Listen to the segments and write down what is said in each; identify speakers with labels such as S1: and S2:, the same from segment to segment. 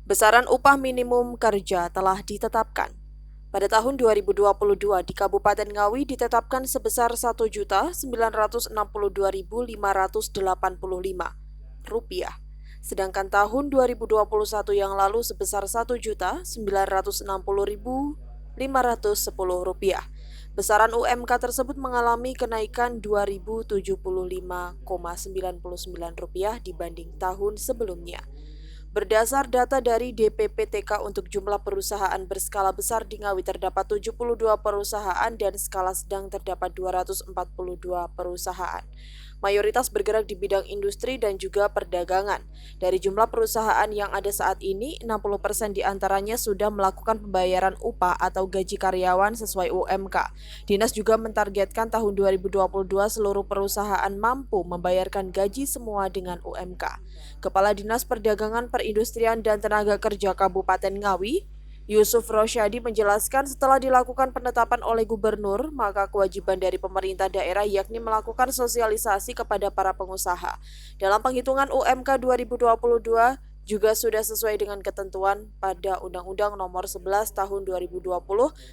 S1: Besaran upah minimum kerja telah ditetapkan. Pada tahun 2022 di Kabupaten Ngawi ditetapkan sebesar Rp1.962.585. Sedangkan tahun 2021 yang lalu sebesar Rp1.960.510. Besaran UMK tersebut mengalami kenaikan Rp2.075,99 dibanding tahun sebelumnya. Berdasar data dari DPPTK untuk jumlah perusahaan berskala besar di Ngawi terdapat 72 perusahaan dan skala sedang terdapat 242 perusahaan. Mayoritas bergerak di bidang industri dan juga perdagangan. Dari jumlah perusahaan yang ada saat ini, 60% diantaranya sudah melakukan pembayaran upah atau gaji karyawan sesuai UMK. Dinas juga mentargetkan tahun 2022 seluruh perusahaan mampu membayarkan gaji semua dengan UMK. Kepala Dinas Perdagangan, Perindustrian dan Tenaga Kerja Kabupaten Ngawi, Yusuf Rosyadi menjelaskan setelah dilakukan penetapan oleh gubernur, maka kewajiban dari pemerintah daerah yakni melakukan sosialisasi kepada para pengusaha. Dalam penghitungan UMK 2022 juga sudah sesuai dengan ketentuan pada Undang-Undang Nomor 11 Tahun 2020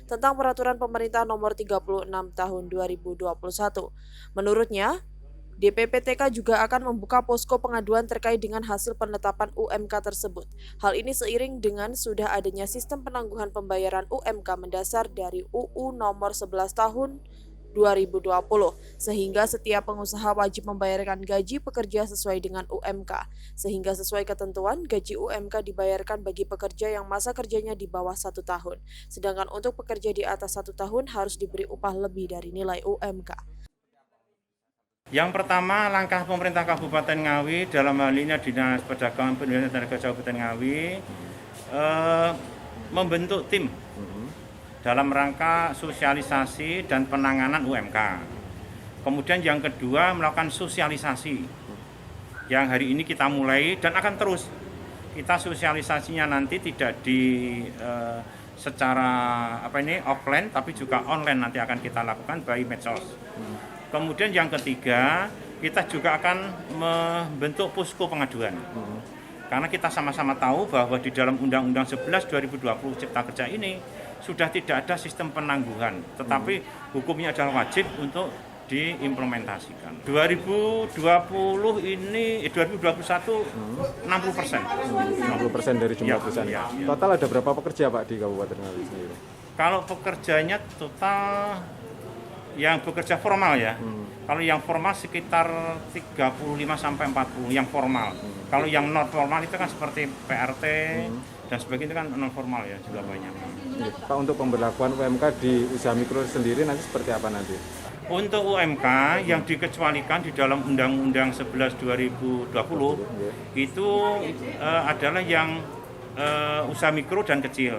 S1: tentang Peraturan Pemerintah Nomor 36 Tahun 2021. Menurutnya, DPPTK juga akan membuka posko pengaduan terkait dengan hasil penetapan UMK tersebut. Hal ini seiring dengan sudah adanya sistem penangguhan pembayaran UMK mendasar dari UU Nomor 11 Tahun 2020, sehingga setiap pengusaha wajib membayarkan gaji pekerja sesuai dengan UMK. Sehingga sesuai ketentuan, gaji UMK dibayarkan bagi pekerja yang masa kerjanya di bawah 1 tahun. Sedangkan untuk pekerja di atas 1 tahun harus diberi upah lebih dari nilai UMK.
S2: Yang pertama, langkah pemerintah Kabupaten Ngawi dalam hal ini Dinas Perdagangan Perindustrian dan Tenaga Kerja Kabupaten Ngawi membentuk tim dalam rangka sosialisasi dan penanganan UMK. Kemudian yang kedua, melakukan sosialisasi yang hari ini kita mulai dan akan terus. Kita sosialisasinya nanti tidak secara offline, tapi juga online nanti akan kita lakukan by medsos. Kemudian yang ketiga, kita juga akan membentuk posko pengaduan. Karena kita sama-sama tahu bahwa di dalam Undang-Undang 11 2020 Cipta Kerja ini sudah tidak ada sistem penangguhan, tetapi hukumnya adalah wajib untuk diimplementasikan. 2021
S3: 60% dari jumlah perusahaan.
S2: Ya.
S3: Total ada berapa pekerja Pak di Kabupaten Ngawi sendiri?
S2: Kalau pekerjanya total yang bekerja formal ya. Kalau yang formal sekitar 35 sampai 40 yang formal. Kalau yang non formal itu kan seperti PRT dan sebagainya itu kan non formal ya juga banyak.
S3: Pak, untuk pemberlakuan UMK di usaha mikro sendiri nanti seperti apa nanti?
S2: Untuk UMK yang dikecualikan di dalam Undang-Undang 11 2020 itu adalah yang usaha mikro dan kecil,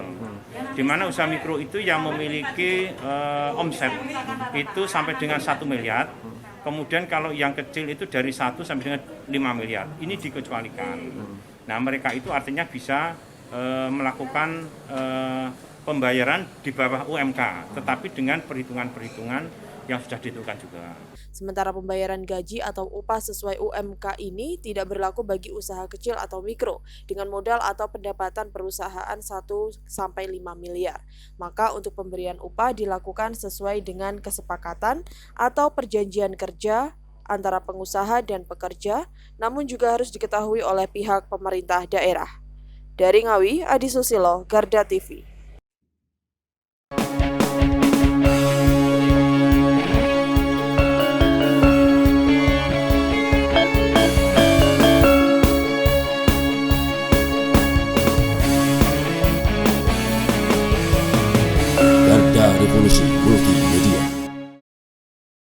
S2: di mana usaha mikro itu yang memiliki omset itu sampai dengan 1 miliar, kemudian kalau yang kecil itu dari 1 sampai dengan 5 miliar, ini dikecualikan. Nah, mereka itu artinya bisa melakukan pembayaran di bawah UMK, tetapi dengan perhitungan-perhitungan yang sudah ditentukan juga.
S1: Sementara pembayaran gaji atau upah sesuai UMK ini tidak berlaku bagi usaha kecil atau mikro dengan modal atau pendapatan perusahaan 1-5 miliar. Maka untuk pemberian upah dilakukan sesuai dengan kesepakatan atau perjanjian kerja antara pengusaha dan pekerja, namun juga harus diketahui oleh pihak pemerintah daerah. Dari Ngawi, Adi Susilo, Garda TV.
S4: Garda Revolusi Multimedia.